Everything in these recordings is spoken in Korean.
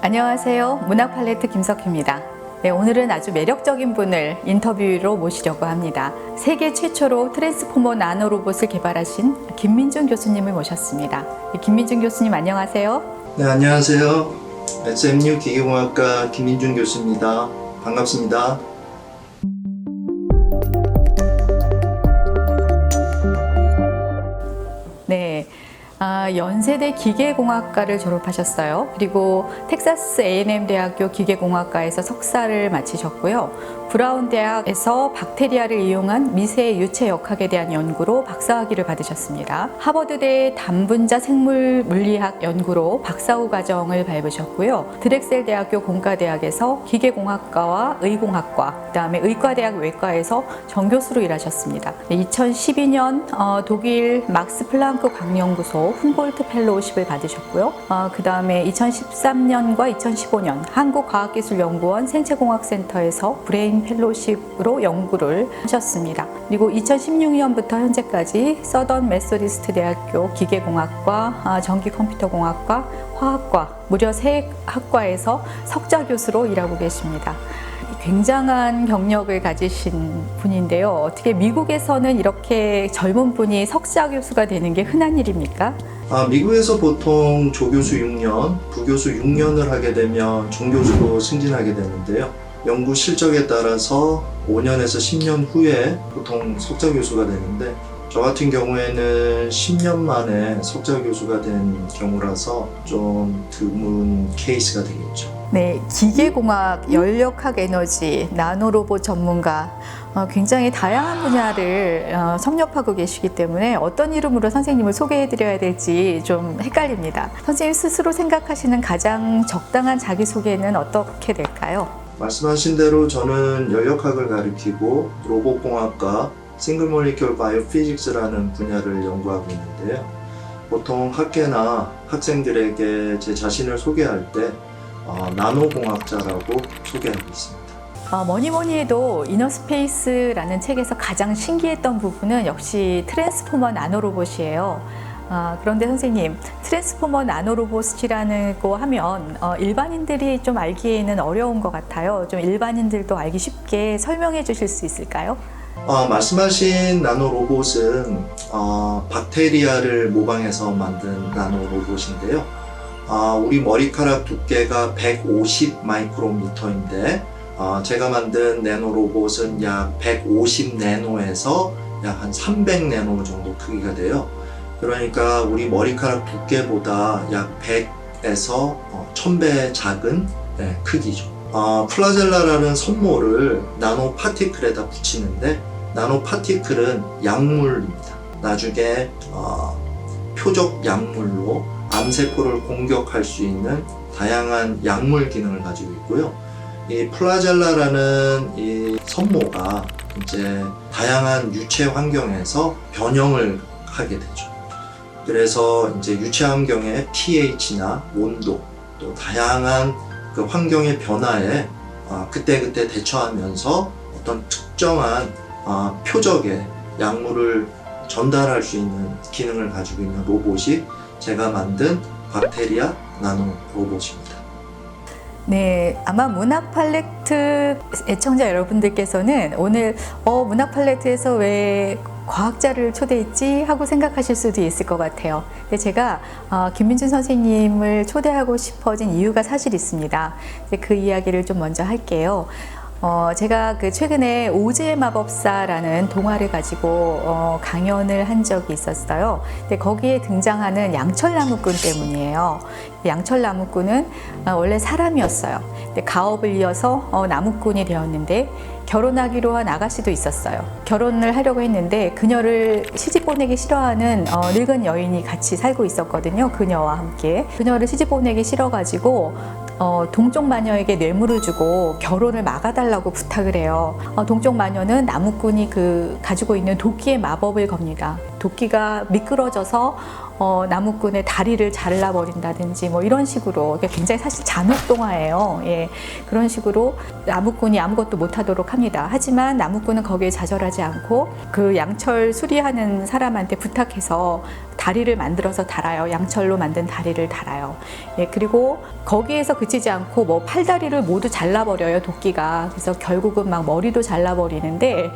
안녕하세요. 문학 팔레트 김석희입니다. 네, 오늘은 아주 매력적인 분을 인터뷰로 모시려고 합니다. 세계 최초로 트랜스포머 나노 로봇을 개발하신 김민준 교수님을 모셨습니다. 김민준 교수님 안녕하세요. 네, 안녕하세요. SMU 기계공학과 김민준 교수입니다. 반갑습니다. 네. 연세대 기계공학과를 졸업하셨어요. 그리고 텍사스 A&M 대학교 기계공학과에서 석사를 마치셨고요. 브라운 대학에서 박테리아를 이용한 미세 유체 역학에 대한 연구로 박사학위를 받으셨습니다. 하버드대 단분자 생물 물리학 연구로 박사후 과정을 밟으셨고요. 드렉셀 대학교 공과대학에서 기계공학과와 의공학과, 그다음에 의과대학 외과에서 정교수로 일하셨습니다. 2012년 독일 막스 플랑크 광연구소 훔볼트 펠로우십을 받으셨고요. 그 다음에 2013년과 2015년 한국과학기술연구원 생체공학센터에서 브레인 펠로우십으로 연구를 하셨습니다. 그리고 2016년부터 현재까지 서던 메소디스트 대학교 기계공학과, 전기컴퓨터공학과, 화학과 무려 3학과에서 석좌 교수로 일하고 계십니다. 굉장한 경력을 가지신 분인데요. 어떻게 미국에서는 이렇게 젊은 분이 석사 교수가 되는 게 흔한 일입니까? 미국에서 보통 조교수 6년, 부교수 6년을 하게 되면准교수로 승진하게 되는데요. 연구 실적에 따라서 5년에서 10년 후에 보통 석좌 교수가 되는데, 저 같은 경우에는 10년 만에 석좌 교수가 된 경우라서 좀 드문 케이스가 되겠죠. 네, 기계공학, 연력학 에너지, 나노로봇 전문가, 굉장히 다양한 분야를 섭렵하고 계시기 때문에 어떤 이름으로 선생님을 소개해드려야 될지 좀 헷갈립니다. 선생님 스스로 생각하시는 가장 적당한 자기소개는 어떻게 될까요? 말씀하신 대로 저는 연력학을 가리키고 로봇공학과 싱글 몰리큘 바이오피직스라는 분야를 연구하고 있는데요. 보통 학계나 학생들에게 제 자신을 소개할 때 나노공학자라고 소개하고 있습니다. 뭐니 해도 이너스페이스라는 책에서 가장 신기했던 부분은 역시 트랜스포머 나노로봇이에요. 그런데 선생님, 트랜스포머 나노로봇이라고 하면 일반인들이 좀 알기에는 어려운 것 같아요. 좀 일반인들도 알기 쉽게 설명해 주실 수 있을까요? 말씀하신 나노로봇은 박테리아를 모방해서 만든 나노로봇인데요. 우리 머리카락 두께가 150 마이크로미터인데 제가 만든 나노로봇은 약 150 내노에서 약 한 300 내노 정도 크기가 돼요. 그러니까 우리 머리카락 두께보다 약 100에서 1000배 작은 크기죠. 플라젤라라는 선모를 나노 파티클에다 붙이는데, 나노 파티클은 약물입니다. 나중에 표적 약물로 암세포를 공격할 수 있는 다양한 약물 기능을 가지고 있고요. 이 플라젤라라는 이 선모가 이제 다양한 유체 환경에서 변형을 하게 되죠. 그래서 이제 유체 환경의 pH나 온도, 또 다양한 그 환경의 변화에 그때그때 대처하면서 어떤 특정한 표적의 약물을 전달할 수 있는 기능을 가지고 있는 로봇이 제가 만든 박테리아 나노 로봇입니다. 네, 아마 문학 팔레트 애청자 여러분들께서는 오늘 문학 팔레트에서 왜 과학자를 초대했지 하고 생각하실 수도 있을 것 같아요. 근데 제가 김민준 선생님을 초대하고 싶어진 이유가 사실 있습니다. 그 이야기를 좀 먼저 할게요. 제가 최근에 오즈의 마법사라는 동화를 가지고 강연을 한 적이 있었어요. 근데 거기에 등장하는 양철나무꾼 때문이에요. 양철나무꾼은 원래 사람이었어요. 근데 가업을 이어서 나무꾼이 되었는데, 결혼하기로 한 아가씨도 있었어요. 결혼을 하려고 했는데 그녀를 시집 보내기 싫어하는 늙은 여인이 같이 살고 있었거든요. 그녀와 함께. 그녀를 시집 보내기 싫어가지고 동쪽 마녀에게 뇌물을 주고 결혼을 막아달라고 부탁을 해요. 동쪽 마녀는 나무꾼이 가지고 있는 도끼의 마법을 겁니다. 도끼가 미끄러져서 나무꾼의 다리를 잘라버린다든지 뭐 이런 식으로, 굉장히 사실 잔혹 동화예요. 예, 그런 식으로 나무꾼이 아무것도 못하도록 합니다. 하지만 나무꾼은 거기에 좌절하지 않고 그 양철 수리하는 사람한테 부탁해서 다리를 만들어서 달아요. 양철로 만든 다리를 달아요. 예, 그리고 거기에서 그치지 버티지 않고 뭐 팔다리를 모두 잘라버려요, 도끼가. 그래서 결국은 막 머리도 잘라버리는데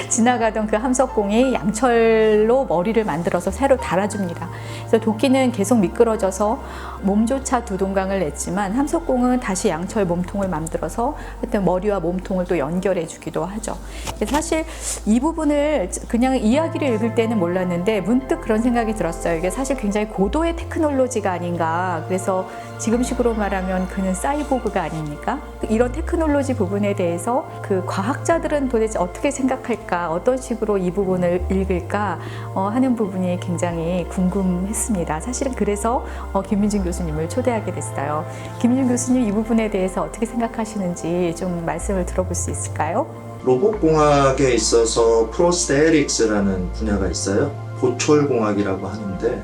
지나가던 그 함석공이 양철로 머리를 만들어서 새로 달아줍니다. 그래서 도끼는 계속 미끄러져서 몸조차 두 동강을 냈지만 함석공은 다시 양철 몸통을 만들어서 하여튼 머리와 몸통을 또 연결해 주기도 하죠. 사실 이 부분을 그냥 이야기를 읽을 때는 몰랐는데 문득 그런 생각이 들었어요. 이게 사실 굉장히 고도의 테크놀로지가 아닌가. 그래서 지금식으로 말하면 그는 사이보그가 아닙니까? 이런 테크놀로지 부분에 대해서 그 과학자들은 도대체 어떻게 생각할까, 어떤 식으로 이 부분을 읽을까 하는 부분이 굉장히 궁금했습니다. 사실은 그래서 김민준 교수님을 초대하게 됐어요. 김민준 교수님 이 부분에 대해서 어떻게 생각하시는지 좀 말씀을 들어볼 수 있을까요? 로봇공학에 있어서 프로스테틱스라는 분야가 있어요. 보철공학이라고 하는데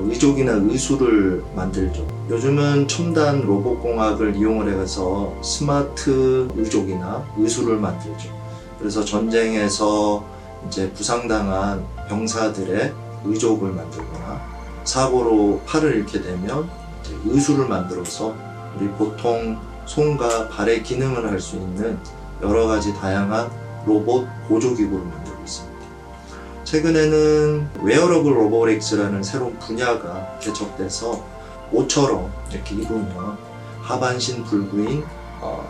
의족이나 의수를 만들죠. 요즘은 첨단 로봇공학을 이용을 해서 스마트 의족이나 의수를 만들죠. 그래서 전쟁에서 이제 부상당한 병사들의 의족을 만들거나 사고로 팔을 잃게 되면 이제 의수를 만들어서 우리 보통 손과 발의 기능을 할 수 있는 여러 가지 다양한 로봇 보조기구를 만들고 있습니다. 최근에는 웨어러블 로보렉스라는 새로운 분야가 개척돼서 옷처럼 이렇게 입으면 하반신 불구인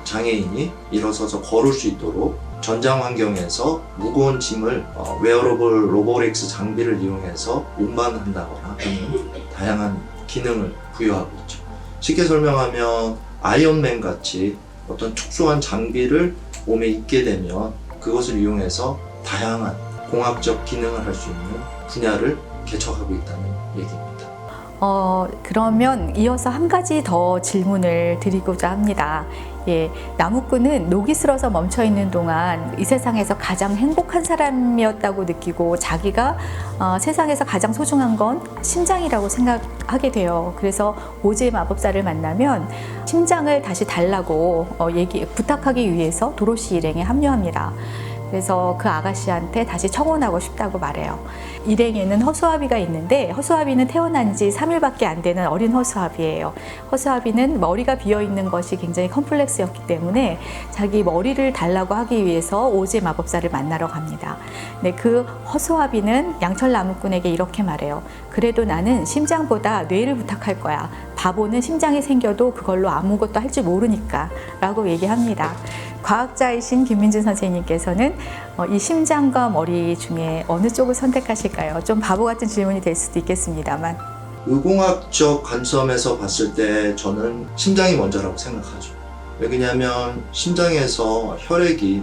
장애인이 일어서서 걸을 수 있도록 전장 환경에서 무거운 짐을 웨어러블 로보렉스 장비를 이용해서 운반한다거나 하는 다양한 기능을 부여하고 있죠. 쉽게 설명하면 아이언맨 같이 어떤 특수한 장비를 몸에 입게 되면 그것을 이용해서 다양한 공학적 기능을 할 수 있는 분야를 개척하고 있다는 얘기입니다. 그러면 이어서 한 가지 더 질문을 드리고자 합니다. 예, 나무꾼은 녹이 슬어서 멈춰 있는 동안 이 세상에서 가장 행복한 사람이었다고 느끼고 자기가 세상에서 가장 소중한 건 심장이라고 생각하게 돼요. 그래서 오즈의 마법사를 만나면 심장을 다시 달라고 부탁하기 위해서 도로시 일행에 합류합니다. 그래서 그 아가씨한테 다시 청혼하고 싶다고 말해요. 일행에는 허수아비가 있는데 허수아비는 태어난 지 3일밖에 안 되는 어린 허수아비예요. 허수아비는 머리가 비어있는 것이 굉장히 컴플렉스였기 때문에 자기 머리를 달라고 하기 위해서 오즈의 마법사를 만나러 갑니다. 근데 그 허수아비는 양철 나무꾼에게 이렇게 말해요. 그래도 나는 심장보다 뇌를 부탁할 거야. 바보는 심장이 생겨도 그걸로 아무것도 할 줄 모르니까 라고 얘기합니다. 과학자이신 김민준 선생님께서는 이 심장과 머리 중에 어느 쪽을 선택하실까요? 좀 바보 같은 질문이 될 수도 있겠습니다만. 의공학적 관점에서 봤을 때 저는 심장이 먼저라고 생각하죠. 왜냐하면 심장에서 혈액이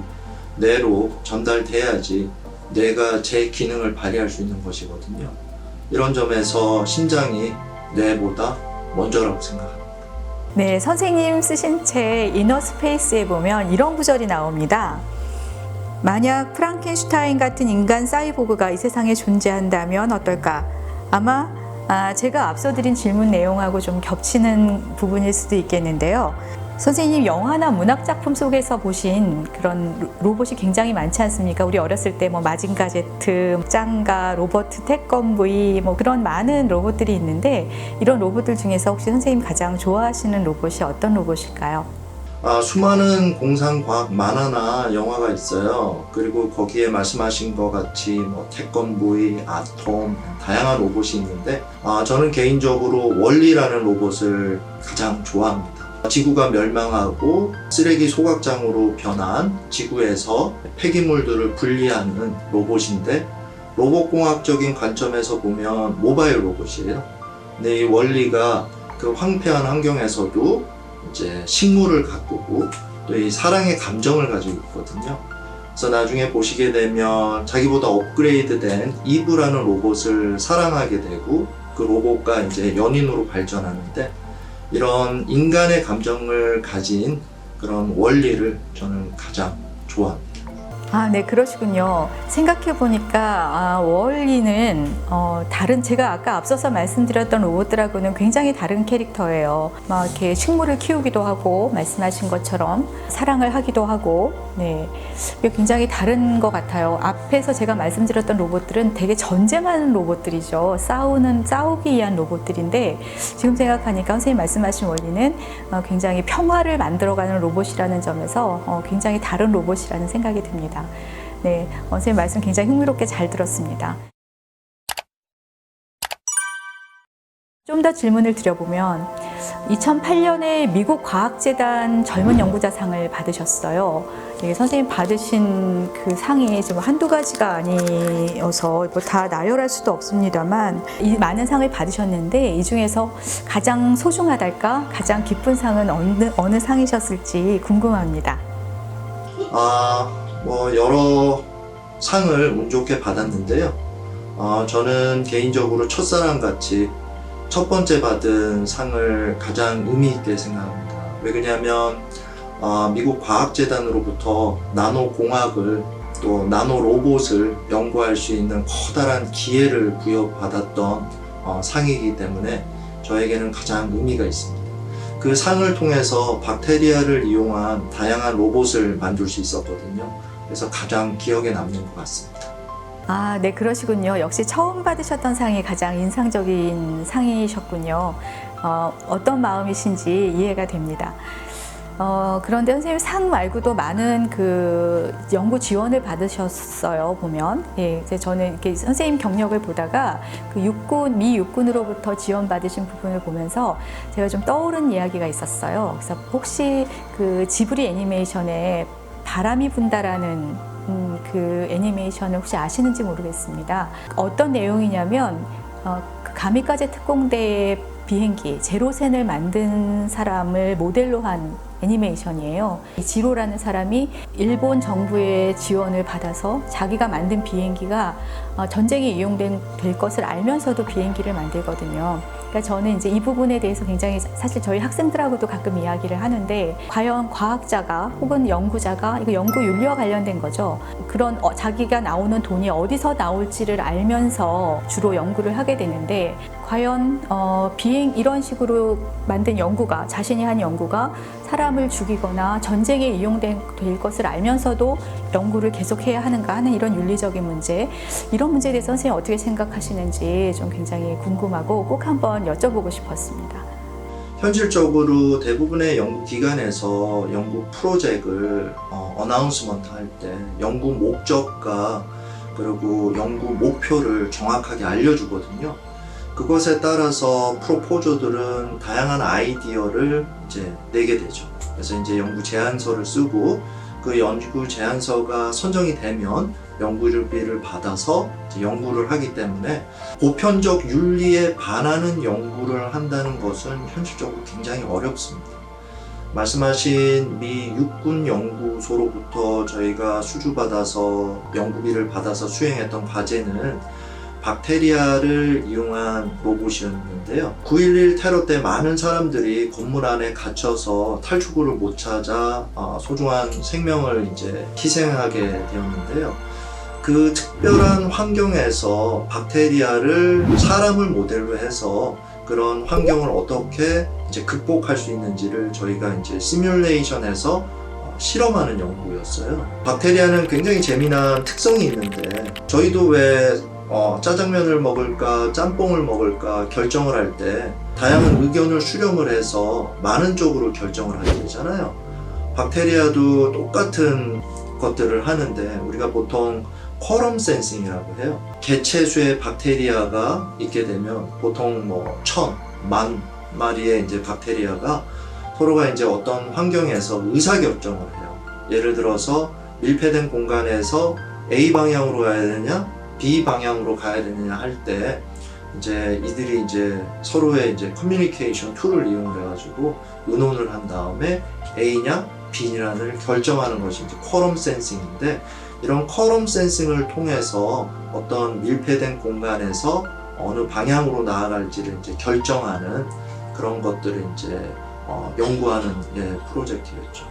뇌로 전달돼야지 뇌가 제 기능을 발휘할 수 있는 것이거든요. 이런 점에서 심장이 뇌보다 먼저라고 생각합니다. 네, 선생님 쓰신 책 이너 스페이스에 보면 이런 구절이 나옵니다. 만약 프랑켄슈타인 같은 인간 사이보그가 이 세상에 존재한다면 어떨까? 아마 제가 앞서 드린 질문 내용하고 좀 겹치는 부분일 수도 있겠는데요. 선생님 영화나 문학 작품 속에서 보신 그런 로봇이 굉장히 많지 않습니까? 우리 어렸을 때 뭐 마징가 제트, 짱가, 로버트 태권브이 뭐 그런 많은 로봇들이 있는데 이런 로봇들 중에서 혹시 선생님 가장 좋아하시는 로봇이 어떤 로봇일까요? 수많은 공상과학 만화나 영화가 있어요. 그리고 거기에 말씀하신 것 같이 뭐 태권보이, 아톰, 다양한 로봇이 있는데 저는 개인적으로 월리라는 로봇을 가장 좋아합니다. 지구가 멸망하고 쓰레기 소각장으로 변한 지구에서 폐기물들을 분리하는 로봇인데 로봇공학적인 관점에서 보면 모바일 로봇이에요. 근데 이 원리가 그 황폐한 환경에서도 이제 식물을 가꾸고 또 이 사랑의 감정을 가지고 있거든요. 그래서 나중에 보시게 되면 자기보다 업그레이드된 이브라는 로봇을 사랑하게 되고 그 로봇과 이제 연인으로 발전하는데 이런 인간의 감정을 가진 그런 원리를 저는 가장 좋아합니다. 아, 네, 그러시군요. 생각해보니까, 월리는, 제가 아까 앞서서 말씀드렸던 로봇들하고는 굉장히 다른 캐릭터예요. 막 이렇게 식물을 키우기도 하고, 말씀하신 것처럼 사랑을 하기도 하고, 네. 굉장히 다른 것 같아요. 앞에서 제가 말씀드렸던 로봇들은 되게 전쟁하는 로봇들이죠. 싸우기 위한 로봇들인데, 지금 생각하니까 선생님 말씀하신 원리는 굉장히 평화를 만들어가는 로봇이라는 점에서 굉장히 다른 로봇이라는 생각이 듭니다. 네, 선생님 말씀 굉장히 흥미롭게 잘 들었습니다. 좀 더 질문을 드려보면 2008년에 미국 과학재단 젊은 연구자상을 받으셨어요. 네, 선생님 받으신 그 상이 좀 한두 가지가 아니어서 뭐 다 나열할 수도 없습니다만 이 많은 상을 받으셨는데 이 중에서 가장 소중하달까? 가장 기쁜 상은 어느 상이셨을지 궁금합니다. 여러 상을 운 좋게 받았는데요. 저는 개인적으로 첫사랑 같이 첫 번째 받은 상을 가장 의미 있게 생각합니다. 왜 그러냐면 미국 과학재단으로부터 나노공학을 또 나노로봇을 연구할 수 있는 커다란 기회를 부여받았던 상이기 때문에 저에게는 가장 의미가 있습니다. 그 상을 통해서 박테리아를 이용한 다양한 로봇을 만들 수 있었거든요. 그래서 가장 기억에 남는 것 같습니다. 아, 네, 그러시군요. 역시 처음 받으셨던 상이 가장 인상적인 상이셨군요. 어떤 마음이신지 이해가 됩니다. 그런데 선생님 상 말고도 많은 그 연구 지원을 받으셨어요, 보면. 예, 저는 이렇게 선생님 경력을 보다가 그 미 육군으로부터 지원받으신 부분을 보면서 제가 좀 떠오른 이야기가 있었어요. 그래서 혹시 그 지브리 애니메이션에 바람이 분다라는 그 애니메이션을 혹시 아시는지 모르겠습니다. 어떤 내용이냐면 그 가미카제 특공대의 비행기 제로센을 만든 사람을 모델로 한 애니메이션이에요. 지로라는 사람이 일본 정부의 지원을 받아서 자기가 만든 비행기가 전쟁에 이용될 것을 알면서도 비행기를 만들거든요. 그러니까 저는 이제 이 부분에 대해서 굉장히 사실 저희 학생들하고도 가끔 이야기를 하는데 과연 과학자가 혹은 연구자가 이거 연구 윤리와 관련된 거죠. 그런 자기가 나오는 돈이 어디서 나올지를 알면서 주로 연구를 하게 되는데 과연 이런 식으로 만든 연구가 자신이 한 연구가 사람을 죽이거나 전쟁에 이용될 것을 알면서도 연구를 계속해야 하는가 하는 이런 윤리적인 문제, 이런 문제에 대해서 선생님 어떻게 생각하시는지 좀 굉장히 궁금하고 꼭 한번 여쭤보고 싶었습니다. 현실적으로 대부분의 연구기관에서 연구 프로젝트를 어나운스먼트 할 때 연구 목적과 그리고 연구 목표를 정확하게 알려주거든요. 그것에 따라서 프로포저들은 다양한 아이디어를 이제 내게 되죠. 그래서 이제 연구 제안서를 쓰고 그 연구 제안서가 선정이 되면 연구비를 받아서 이제 연구를 하기 때문에 보편적 윤리에 반하는 연구를 한다는 것은 현실적으로 굉장히 어렵습니다. 말씀하신 미 육군 연구소로부터 저희가 수주받아서 연구비를 받아서 수행했던 과제는 박테리아를 이용한 로봇이었는데요. 9.11 테러 때 많은 사람들이 건물 안에 갇혀서 탈출구를 못 찾아 소중한 생명을 이제 희생하게 되었는데요. 그 특별한 환경에서 박테리아를 사람을 모델로 해서 그런 환경을 어떻게 이제 극복할 수 있는지를 저희가 이제 시뮬레이션에서 실험하는 연구였어요. 박테리아는 굉장히 재미난 특성이 있는데 저희도 왜 짜장면을 먹을까 짬뽕을 먹을까 결정을 할 때 다양한 의견을 수렴을 해서 많은 쪽으로 결정을 하게 되잖아요. 박테리아도 똑같은 것들을 하는데 우리가 보통 쿼럼 센싱이라고 해요. 개체수의 박테리아가 있게 되면 보통 1,000, 10,000마리의 이제 박테리아가 서로가 이제 어떤 환경에서 의사결정을 해요. 예를 들어서 밀폐된 공간에서 A 방향으로 가야 되느냐 B 방향으로 가야 되느냐 할 때 이제 이들이 이제 서로의 이제 커뮤니케이션 툴을 이용을 해가지고 의논을 한 다음에 A냐 B냐를 결정하는 것이 이제 쿼럼 센싱인데 이런 쿼럼 센싱을 통해서 어떤 밀폐된 공간에서 어느 방향으로 나아갈지를 이제 결정하는 그런 것들을 이제 연구하는 프로젝트였죠.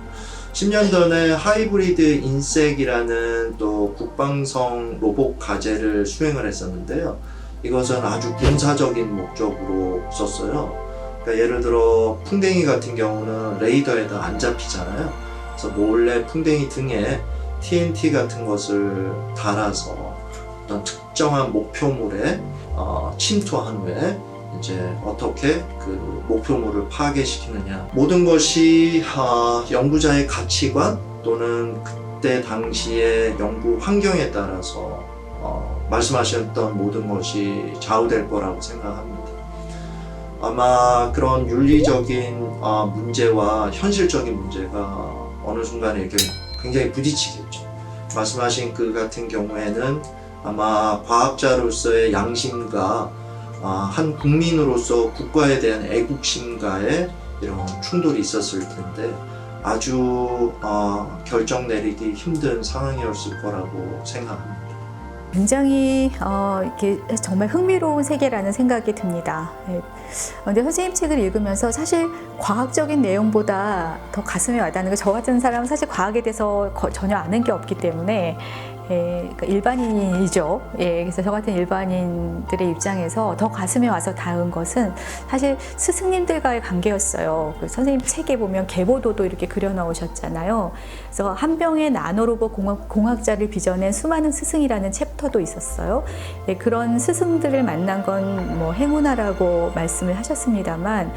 10년 전에 하이브리드 인색이라는 또 국방성 로봇 가제를 수행을 했었는데요. 이것은 아주 군사적인 목적으로 썼어요. 그러니까 예를 들어 풍뎅이 같은 경우는 레이더에다 안 잡히잖아요. 그래서 몰래 풍뎅이 등에 TNT 같은 것을 달아서 어떤 특정한 목표물에 침투한 후에 이제 어떻게 그 목표물을 파괴시키느냐. 모든 것이 연구자의 가치관 또는 그때 당시의 연구 환경에 따라서 말씀하셨던 모든 것이 좌우될 거라고 생각합니다. 아마 그런 윤리적인 문제와 현실적인 문제가 어느 순간에 이렇게 굉장히 부딪히겠죠. 말씀하신 그 같은 경우에는 아마 과학자로서의 양심과 한 국민으로서 국가에 대한 애국심과의 이런 충돌이 있었을 텐데 아주 결정 내리기 힘든 상황이었을 거라고 생각합니다. 굉장히 이렇게 정말 흥미로운 세계라는 생각이 듭니다. 근데 선생님 책을 읽으면서 사실 과학적인 내용보다 더 가슴에 와닿는 게, 저 같은 사람은 사실 과학에 대해서 전혀 아는 게 없기 때문에 그러니까 일반인이죠. 그래서 저 같은 일반인들의 입장에서 더 가슴에 와서 닿은 것은 사실 스승님들과의 관계였어요. 그 선생님 책에 보면 계보도도 이렇게 그려 넣으셨잖아요. 그래서 한 병의 나노로봇 공학자를 빚어낸 수많은 스승이라는 챕터도 있었어요. 그런 스승들을 만난 건 뭐 행운아라고 말씀을 하셨습니다만,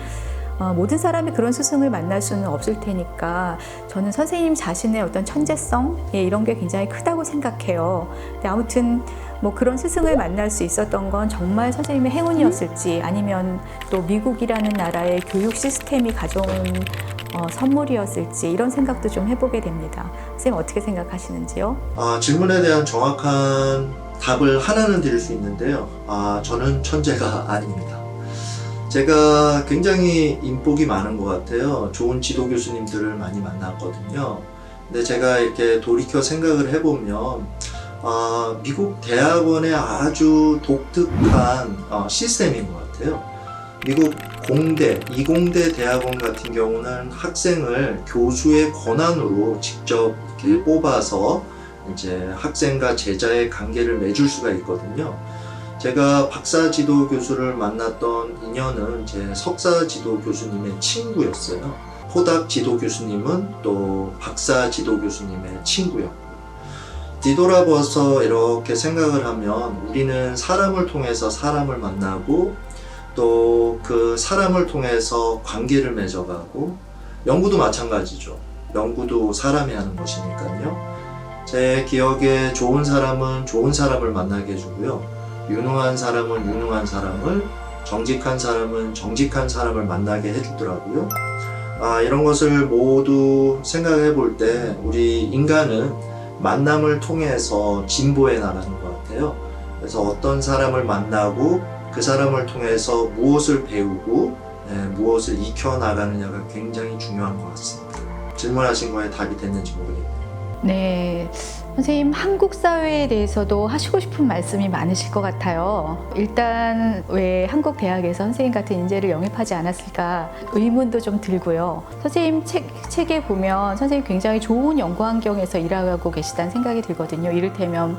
모든 사람이 그런 스승을 만날 수는 없을 테니까 저는 선생님 자신의 어떤 천재성 이런 게 굉장히 크다고 생각해요. 근데 아무튼 뭐 그런 스승을 만날 수 있었던 건 정말 선생님의 행운이었을지, 아니면 또 미국이라는 나라의 교육 시스템이 가져온 선물이었을지, 이런 생각도 좀 해보게 됩니다. 선생님 어떻게 생각하시는지요? 질문에 대한 정확한 답을 하나는 드릴 수 있는데요. 저는 천재가 아닙니다. 제가 굉장히 인복이 많은 것 같아요. 좋은 지도 교수님들을 많이 만났거든요. 근데 제가 이렇게 돌이켜 생각을 해보면 미국 대학원의 아주 독특한 시스템인 것 같아요. 미국 공대, 이공대 대학원 같은 경우는 학생을 교수의 권한으로 직접 이렇게 뽑아서 이제 학생과 제자의 관계를 맺을 수가 있거든요. 제가 박사 지도 교수를 만났던 인연은 제 석사 지도 교수님의 친구였어요. 포닥 지도 교수님은 또 박사 지도 교수님의 친구였고, 뒤돌아봐서 이렇게 생각을 하면 우리는 사람을 통해서 사람을 만나고 또 그 사람을 통해서 관계를 맺어가고, 연구도 마찬가지죠. 연구도 사람이 하는 것이니까요. 제 기억에 좋은 사람은 좋은 사람을 만나게 해주고요. 유능한 사람은 유능한 사람을, 정직한 사람은 정직한 사람을 만나게 해주더라고요. 이런 것을 모두 생각해 볼 때 우리 인간은 만남을 통해서 진보해 나가는 것 같아요. 그래서 어떤 사람을 만나고 그 사람을 통해서 무엇을 배우고 무엇을 익혀 나가느냐가 굉장히 중요한 것 같습니다. 질문하신 거에 답이 됐는지 모르겠네요. 네, 선생님 한국 사회에 대해서도 하시고 싶은 말씀이 많으실 것 같아요. 일단 왜 한국 대학에서 선생님 같은 인재를 영입하지 않았을까 의문도 좀 들고요. 선생님 책에 보면 선생님 굉장히 좋은 연구 환경에서 일하고 계시다는 생각이 들거든요. 이를테면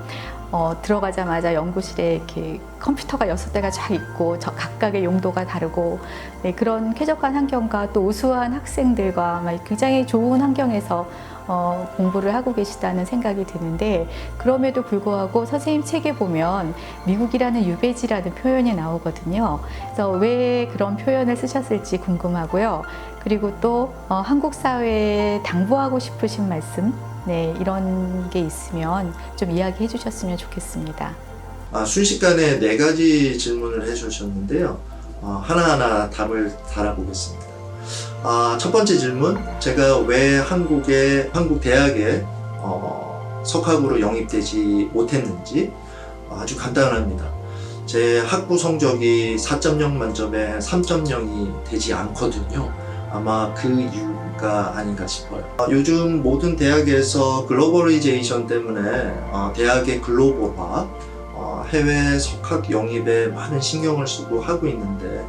들어가자마자 연구실에 이렇게 컴퓨터가 6대가 쫙 있고 각각의 용도가 다르고, 그런 쾌적한 환경과 또 우수한 학생들과 굉장히 좋은 환경에서 공부를 하고 계시다는 생각이 드는데, 그럼에도 불구하고 선생님 책에 보면 미국이라는 유배지라는 표현이 나오거든요. 그래서 왜 그런 표현을 쓰셨을지 궁금하고요. 그리고 또 한국 사회에 당부하고 싶으신 말씀, 이런 게 있으면 좀 이야기해 주셨으면 좋겠습니다. 순식간에 4가지 질문을 해주셨는데요. 하나하나 답을 달아보겠습니다. 첫 번째 질문, 제가 왜 한국 대학에 석학으로 영입되지 못했는지. 아주 간단합니다. 제 학부 성적이 4.0 만점에 3.0이 되지 않거든요. 아마 그 이유가 아닌가 싶어요. 요즘 모든 대학에서 글로벌리제이션 때문에 대학의 글로벌화, 해외 석학 영입에 많은 신경을 쓰고 하고 있는데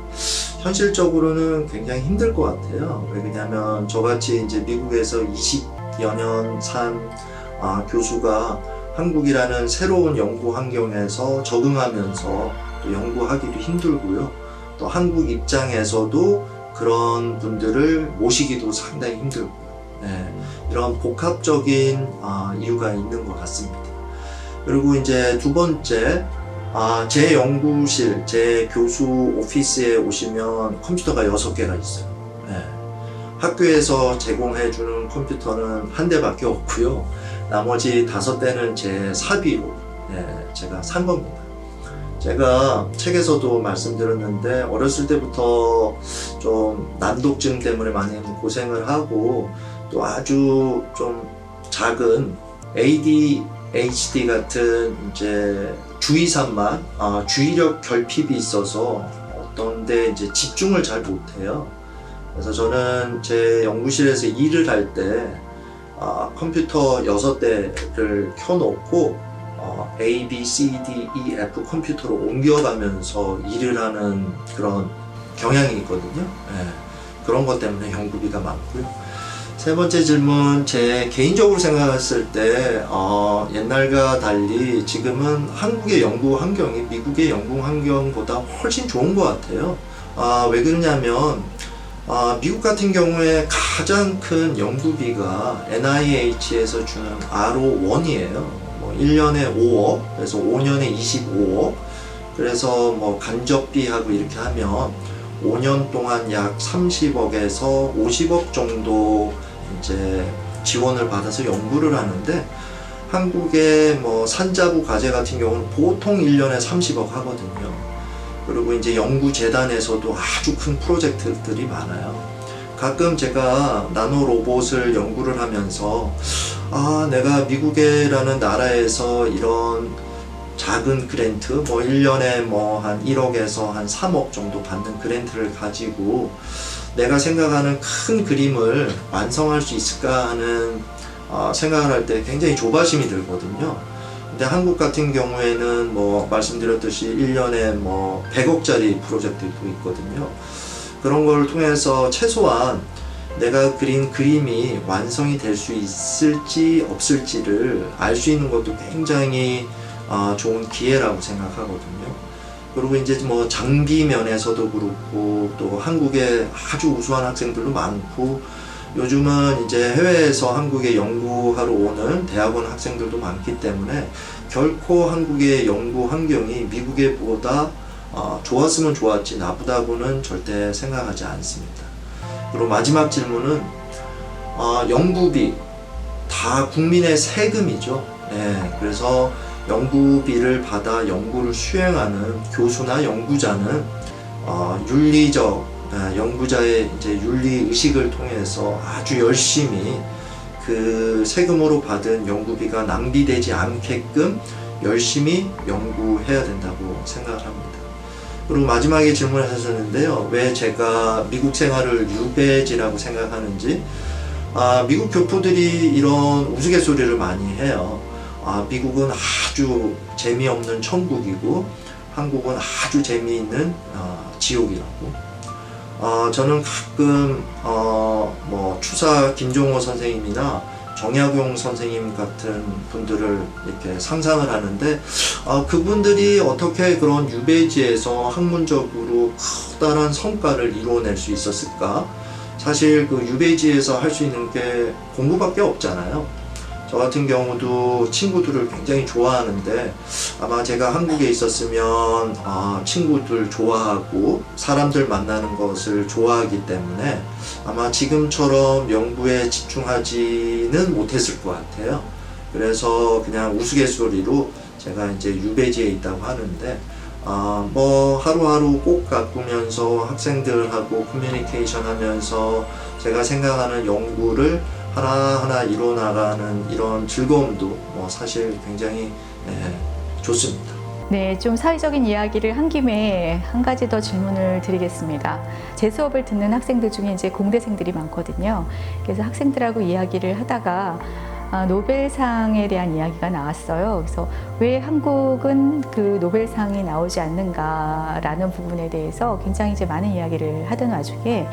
현실적으로는 굉장히 힘들 것 같아요. 왜냐하면 저같이 이제 미국에서 연연 산 교수가 한국이라는 새로운 연구 환경에서 적응하면서 또 연구하기도 힘들고요. 또 한국 입장에서도 그런 분들을 모시기도 상당히 힘들고요. 네, 이런 복합적인 이유가 있는 것 같습니다. 그리고 이제 두 번째, 제 연구실, 제 교수 오피스에 오시면 컴퓨터가 6개가 있어요. 네. 학교에서 제공해주는 컴퓨터는 한 대밖에 없고요. 나머지 5대는 제 사비로 제가 산 겁니다. 제가 책에서도 말씀드렸는데 어렸을 때부터 좀 난독증 때문에 많이 고생을 하고 또 아주 좀 작은 ADHD 같은 이제 주의산만 주의력 결핍이 있어서 어떤데 이제 집중을 잘 못해요. 그래서 저는 제 연구실에서 일을 할 때 컴퓨터 6대를 켜놓고 A, B, C, D, E, F 컴퓨터로 옮겨가면서 일을 하는 그런 경향이 있거든요. 네, 그런 것 때문에 연구비가 많고요. 세 번째 질문, 제 개인적으로 생각했을 때 옛날과 달리 지금은 한국의 연구 환경이 미국의 연구 환경보다 훨씬 좋은 것 같아요. 왜 그러냐면 미국 같은 경우에 가장 큰 연구비가 NIH에서 주는 R01이에요. 1년에 5억, 그래서 5년에 25억, 그래서 뭐 간접비하고 이렇게 하면 5년 동안 약 30억에서 50억 정도 이제 지원을 받아서 연구를 하는데, 한국의 뭐 산자부 과제 같은 경우는 보통 1년에 30억 하거든요. 그리고 이제 연구재단에서도 아주 큰 프로젝트들이 많아요. 가끔 제가 나노 로봇을 연구를 하면서 내가 미국이라는 나라에서 이런 작은 그랜트, 뭐 1년에 뭐 한 1억에서 한 3억 정도 받는 그랜트를 가지고 내가 생각하는 큰 그림을 완성할 수 있을까 하는 생각을 할 때 굉장히 조바심이 들거든요. 근데 한국 같은 경우에는 뭐 말씀드렸듯이 1년에 뭐 100억짜리 프로젝트도 있거든요. 그런 걸 통해서 최소한 내가 그린 그림이 완성이 될 수 있을지 없을지를 알 수 있는 것도 굉장히 좋은 기회라고 생각하거든요. 그리고 이제 뭐 장비 면에서도 그렇고 또 한국에 아주 우수한 학생들도 많고 요즘은 이제 해외에서 한국에 연구하러 오는 대학원 학생들도 많기 때문에 결코 한국의 연구 환경이 미국에 보다 좋았으면 좋았지 나쁘다고는 절대 생각하지 않습니다. 그리고 마지막 질문은 연구비 다 국민의 세금이죠. 네, 그래서 연구비를 받아 연구를 수행하는 교수나 연구자는 윤리적 연구자의 이제 윤리 의식을 통해서 아주 열심히 그 세금으로 받은 연구비가 낭비되지 않게끔 열심히 연구해야 된다고 생각합니다. 그리고 마지막에 질문하셨는데요. 왜 제가 미국 생활을 유배지라고 생각하는지. 미국 교포들이 이런 우스갯소리를 많이 해요. 미국은 아주 재미없는 천국이고 한국은 아주 재미있는 지옥이라고. 저는 가끔 뭐 추사 김종호 선생님이나 정약용 선생님 같은 분들을 이렇게 상상을 하는데 그분들이 어떻게 그런 유배지에서 학문적으로 커다란 성과를 이루어낼 수 있었을까? 사실 그 유배지에서 할 수 있는 게 공부밖에 없잖아요. 저 같은 경우도 친구들을 굉장히 좋아하는데 아마 제가 한국에 있었으면 친구들 좋아하고 사람들 만나는 것을 좋아하기 때문에 아마 지금처럼 연구에 집중하지는 못했을 것 같아요. 그래서 그냥 우스갯소리로 제가 이제 유배지에 있다고 하는데 뭐 하루하루 꼭 가꾸면서 학생들하고 커뮤니케이션 하면서 제가 생각하는 연구를 하나하나 이뤄나가는 이런 즐거움도 뭐 사실 굉장히 좋습니다. 네, 좀 사회적인 이야기를 한 김에 한 가지 더 질문을 드리겠습니다. 제 수업을 듣는 학생들 중에 이제 공대생들이 많거든요. 그래서 학생들하고 이야기를 하다가 노벨상에 대한 이야기가 나왔어요. 그래서 왜 한국은 그 노벨상이 나오지 않는가라는 부분에 대해서 굉장히 이제 많은 이야기를 하던 와중에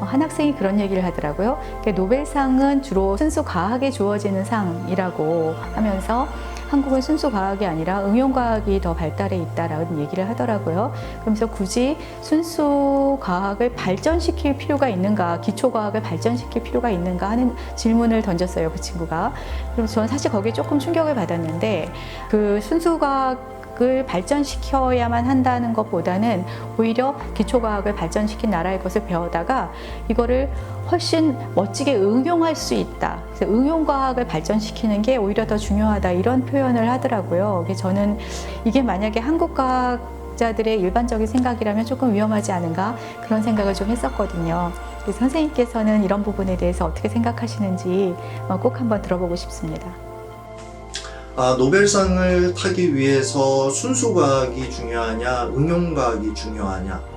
한 학생이 그런 얘기를 하더라고요. 노벨상은 주로 순수 과학에 주어지는 상이라고 하면서 한국은 순수 과학이 아니라 응용 과학이 더 발달해 있다라는 얘기를 하더라고요. 그러면서 굳이 순수 과학을 발전시킬 필요가 있는가, 기초 과학을 발전시킬 필요가 있는가 하는 질문을 던졌어요, 그 친구가. 그래서 저는 사실 거기에 조금 충격을 받았는데, 그 순수 과학을 발전시켜야만 한다는 것보다는 오히려 기초과학을 발전시킨 나라의 것을 배우다가 이거를 훨씬 멋지게 응용할 수 있다. 그래서 응용과학을 발전시키는 게 오히려 더 중요하다. 이런 표현을 하더라고요. 그래서 저는 이게 만약에 한국 과학자들의 일반적인 생각이라면 조금 위험하지 않은가 그런 생각을 좀 했었거든요. 그래서 선생님께서는 이런 부분에 대해서 어떻게 생각하시는지 꼭 한번 들어보고 싶습니다. 노벨상을 타기 위해서 순수과학이 중요하냐, 응용과학이 중요하냐.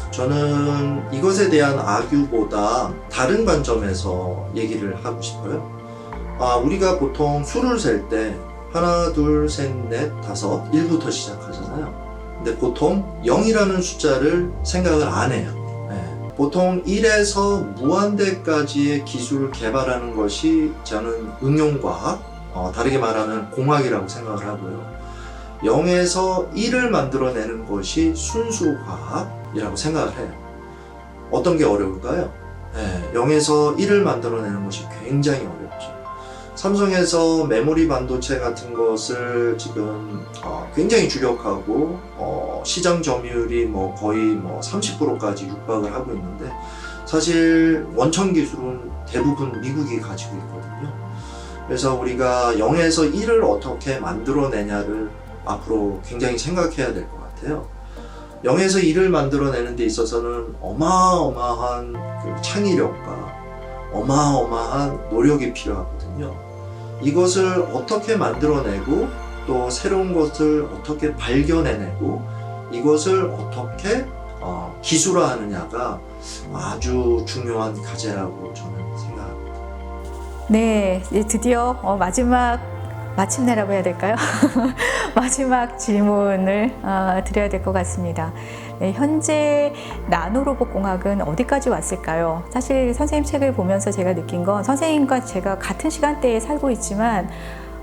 저는 이것에 대한 아규보다 다른 관점에서 얘기를 하고 싶어요. 우리가 보통 수를 셀 때 하나, 둘, 셋, 넷, 다섯, 1부터 시작하잖아요. 근데 보통 0이라는 숫자를 생각을 안 해요. 보통 1에서 무한대까지의 기술을 개발하는 것이 저는 응용과학, 다르게 말하면 공학이라고 생각을 하고요. 0에서 1을 만들어내는 것이 순수과학이라고 생각을 해요. 어떤 게 어려울까요? 0에서 1을 만들어내는 것이 굉장히 어렵죠. 삼성에서 메모리 반도체 같은 것을 지금 굉장히 주력하고 시장 점유율이 거의 30%까지 육박을 하고 있는데, 사실 원천 기술은 대부분 미국이 가지고 있거든요. 그래서 우리가 0에서 1을 어떻게 만들어내냐를 앞으로 굉장히 생각해야 될 것 같아요. 0에서 1을 만들어내는 데 있어서는 어마어마한 그 창의력과 어마어마한 노력이 필요하거든요. 이것을 어떻게 만들어내고 또 새로운 것을 어떻게 발견해내고 이것을 어떻게 기술화하느냐가 아주 중요한 과제라고 저는 생각합니다. 네, 드디어 마침내라고 해야 될까요? 마지막 질문을 드려야 될 것 같습니다. 네, 현재 나노로봇 공학은 어디까지 왔을까요? 사실 선생님 책을 보면서 제가 느낀 건, 선생님과 제가 같은 시간대에 살고 있지만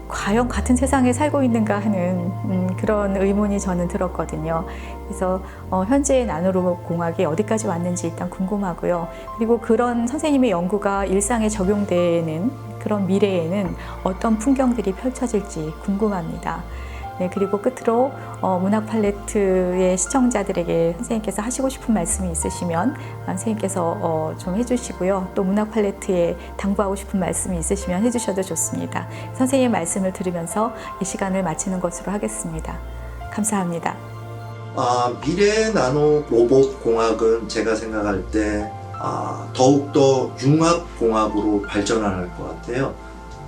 과연 같은 세상에 살고 있는가 하는 그런 의문이 저는 들었거든요. 그래서 현재의 나노로봇 공학이 어디까지 왔는지 일단 궁금하고요. 그리고 그런 선생님의 연구가 일상에 적용되는 그런 미래에는 어떤 풍경들이 펼쳐질지 궁금합니다. 네, 그리고 끝으로 문학 팔레트의 시청자들에게 선생님께서 하시고 싶은 말씀이 있으시면 선생님께서 좀 해주시고요. 또 문학 팔레트에 당부하고 싶은 말씀이 있으시면 해주셔도 좋습니다. 선생님의 말씀을 들으면서 이 시간을 마치는 것으로 하겠습니다. 감사합니다. 미래의 나노 로봇 공학은 제가 생각할 때 더욱더 융합공학으로 발전할 것 같아요.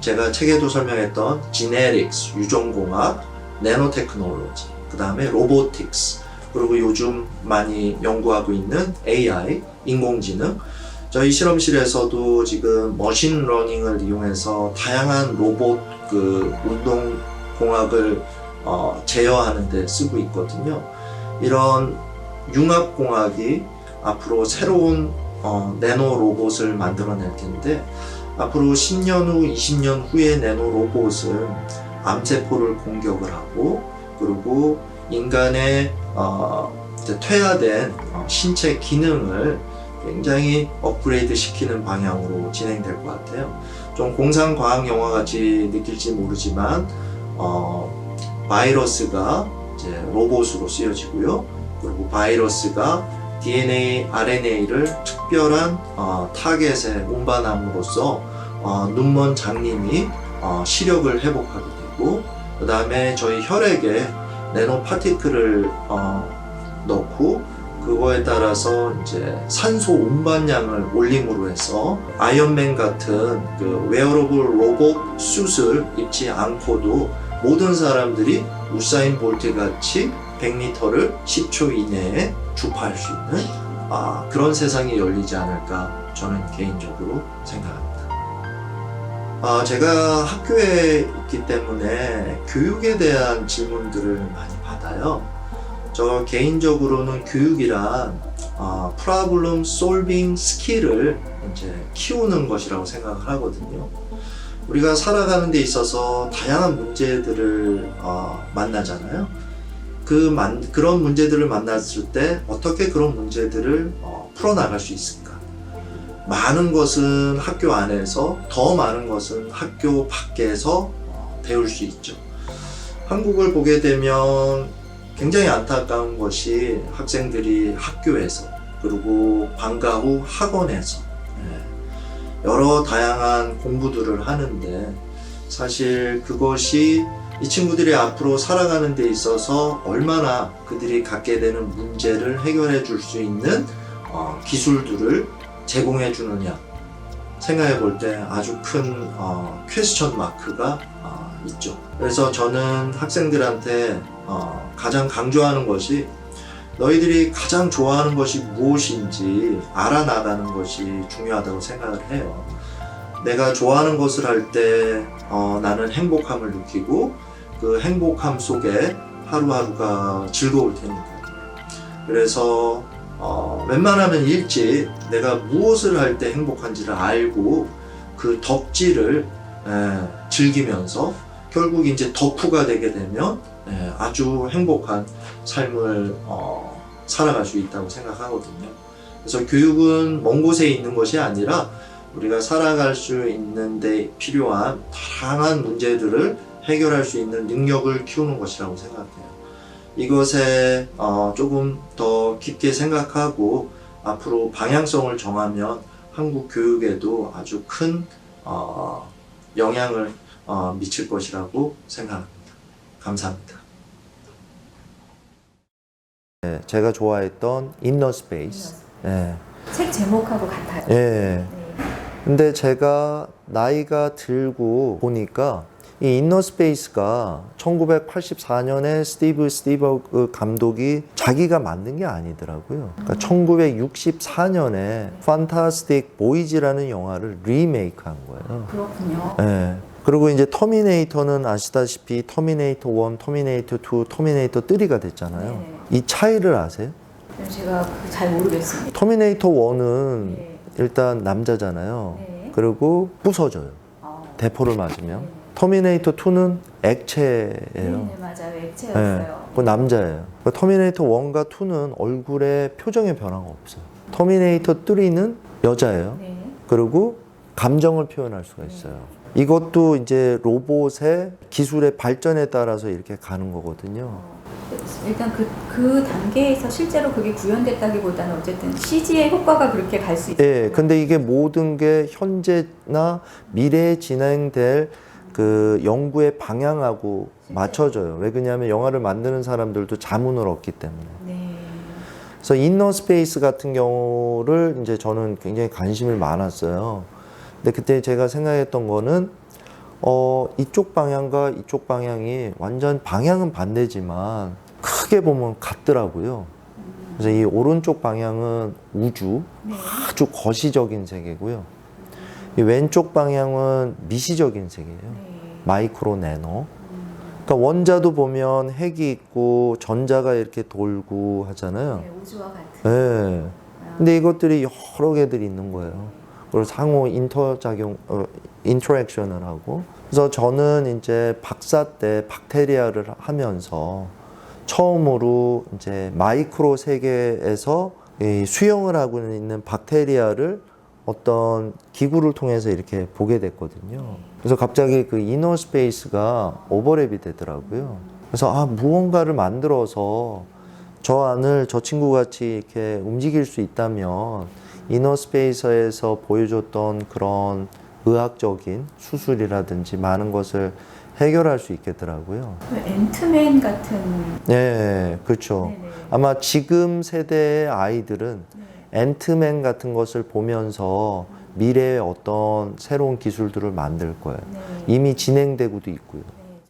제가 책에도 설명했던 지네릭스, 유전공학, 내노테크놀로지, 그 다음에 로보틱스, 그리고 요즘 많이 연구하고 있는 AI, 인공지능. 저희 실험실에서도 지금 머신러닝을 이용해서 다양한 로봇 운동공학을 제어하는 데 쓰고 있거든요. 이런 융합공학이 앞으로 새로운 내노 로봇을 만들어낼 텐데, 앞으로 10년 후, 20년 후의 내노 로봇은 암세포를 공격을 하고, 그리고 인간의 퇴화된 신체 기능을 굉장히 업그레이드 시키는 방향으로 진행될 것 같아요. 좀 공상과학 영화 같이 느낄지 모르지만 바이러스가 이제 로봇으로 쓰여지고요. 그리고 바이러스가 DNA, RNA를 특별한 타겟에 운반함으로써 눈먼 장님이 시력을 회복하게 되고, 그 다음에 저희 혈액에 내노 파티클을 넣고 그거에 따라서 이제 산소 운반량을 올림으로 해서 아이언맨 같은 그 웨어러블 로봇 슛을 입지 않고도 모든 사람들이 우사인 볼트 같이 100m를 10초 이내에 주파할 수 있는 그런 세상이 열리지 않을까 저는 개인적으로 생각합니다. 제가 학교에 있기 때문에 교육에 대한 질문들을 많이 받아요. 저 개인적으로는 교육이란 프로블럼 솔빙 스킬을 이제 키우는 것이라고 생각을 하거든요. 우리가 살아가는 데 있어서 다양한 문제들을 만나잖아요. 그런 문제들을 만났을 때 어떻게 그런 문제들을 풀어나갈 수 있을까? 많은 것은 학교 안에서, 더 많은 것은 학교 밖에서 배울 수 있죠. 한국을 보게 되면 굉장히 안타까운 것이 학생들이 학교에서, 그리고 방과 후 학원에서 여러 다양한 공부들을 하는데, 사실 그것이 이 친구들이 앞으로 살아가는 데 있어서 얼마나 그들이 갖게 되는 문제를 해결해 줄 수 있는 기술들을 제공해 주느냐 생각해 볼 때 아주 큰 퀘스천 마크가 있죠. 그래서 저는 학생들한테 가장 강조하는 것이, 너희들이 가장 좋아하는 것이 무엇인지 알아나가는 것이 중요하다고 생각을 해요. 내가 좋아하는 것을 할 때 나는 행복함을 느끼고, 그 행복함 속에 하루하루가 즐거울 테니까요. 그래서 웬만하면 일찍 내가 무엇을 할 때 행복한지를 알고 그 덕질을 즐기면서 결국 이제 덕후가 되게 되면 아주 행복한 삶을 살아갈 수 있다고 생각하거든요. 그래서 교육은 먼 곳에 있는 것이 아니라 우리가 살아갈 수 있는 데 필요한 다양한 문제들을 해결할 수 있는 능력을 키우는 것이라고 생각해요. 이것에 조금 더 깊게 생각하고 앞으로 방향성을 정하면 한국 교육에도 아주 큰 영향을 미칠 것이라고 생각합니다. 감사합니다. 네, 제가 좋아했던 인너 스페이스. 네. 책 제목하고 같아요. 네. 근데 제가 나이가 들고 보니까 이 인너 스페이스가 1984년에 스티브 스피버그 감독이 자기가 만든 게 아니더라고요. 그러니까 1964년에 판타스틱 보이즈라는 영화를 리메이크한 거예요. 그렇군요. 네. 그리고 이제 터미네이터는 아시다시피 터미네이터 1, 터미네이터 2, 터미네이터 3가 됐잖아요. 네. 이 차이를 아세요? 제가 잘 모르겠습니다. 터미네이터 1은 네. 일단 남자잖아요. 네. 그리고 부서져요. 대포를 맞으면. 터미네이터 2는 액체예요. 네, 맞아요. 액체였어요. 그 남자예요. 터미네이터 1과 2는 얼굴에 표정의 변화가 없어요. 터미네이터 3는 여자예요. 네. 그리고 감정을 표현할 수가 있어요. 이것도 이제 로봇의 기술의 발전에 따라서 이렇게 가는 거거든요. 일단 그 단계에서 실제로 그게 구현됐다기보다는 어쨌든 CG의 효과가 그렇게 갈 수 있어요. 예, 근데 이게 모든 게 현재나 미래에 진행될 그 연구의 방향하고 맞춰져요. 왜 그러냐면 영화를 만드는 사람들도 자문을 얻기 때문에. 네. 그래서 인너 스페이스 같은 경우를 이제 저는 굉장히 관심이 많았어요. 근데 그때 제가 생각했던 거는 이쪽 방향과 이쪽 방향이 완전 방향은 반대지만 크게 보면 같더라고요. 그래서 이 오른쪽 방향은 우주, 네. 아주 거시적인 세계고요. 이 왼쪽 방향은 미시적인 세계예요. 네. 마이크로 내노. 그러니까 원자도 보면 핵이 있고 전자가 이렇게 돌고 하잖아요. 네, 우주와 같은. 네. 근데 이것들이 여러 개들이 있는 거예요. 그리고 상호 인터랙션을 하고. 그래서 저는 이제 박사 때 박테리아를 하면서 처음으로 이제 마이크로 세계에서 이 수영을 하고 있는 박테리아를 어떤 기구를 통해서 이렇게 보게 됐거든요. 그래서 갑자기 그 이너 스페이스가 오버랩이 되더라고요. 그래서 무언가를 만들어서 저 안을 저 친구같이 이렇게 움직일 수 있다면 이너 스페이스에서 보여줬던 그런 의학적인 수술이라든지 많은 것을 해결할 수 있겠더라고요. 앤트맨 같은. 네, 그렇죠. 네네. 아마 지금 세대의 아이들은 네. 앤트맨 같은 것을 보면서 미래의 어떤 새로운 기술들을 만들 거예요. 네. 이미 진행되고도 있고요.